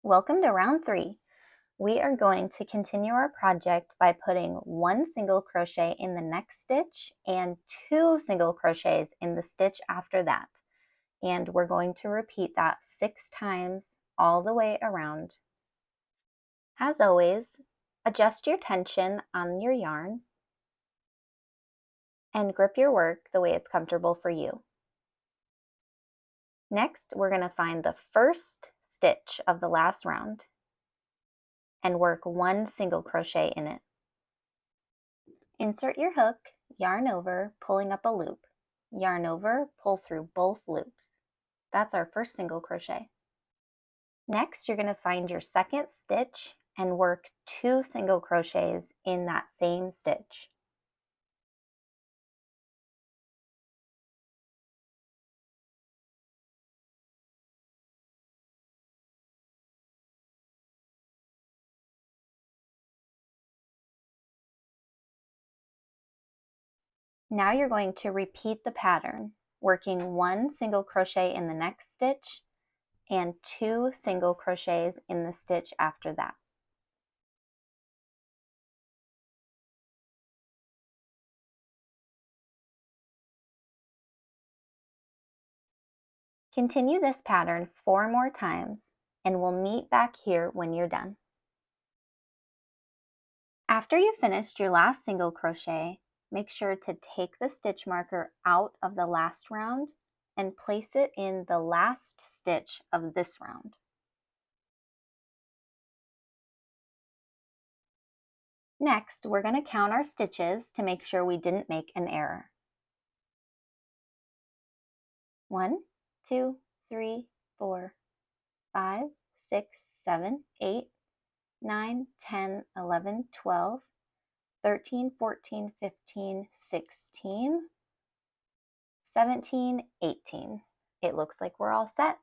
Welcome to round 3. We are going to continue our project by putting 1 single crochet in the next stitch and 2 single crochets in the stitch after that. And we're going to repeat that 6 times all the way around. As always, adjust your tension on your yarn and grip your work the way it's comfortable for you. Next, we're going to find the first stitch of the last round and work 1 single crochet in it. Insert your hook, yarn over, pulling up a loop. Yarn over, pull through both loops. That's our first single crochet. Next, you're going to find your second stitch and work 2 single crochets in that same stitch. Now you're going to repeat the pattern, working 1 single crochet in the next stitch and 2 single crochets in the stitch after that. Continue this pattern 4 more times, and we'll meet back here when you're done. After you've finished your last single crochet, make sure to take the stitch marker out of the last round and place it in the last stitch of this round. Next, we're going to count our stitches to make sure we didn't make an error. 1, 2, 3, 4, 5, 6, 7, 8, 9, 10, 11, 12, 13, 14, 15, 16, 17, 18. It looks like we're all set.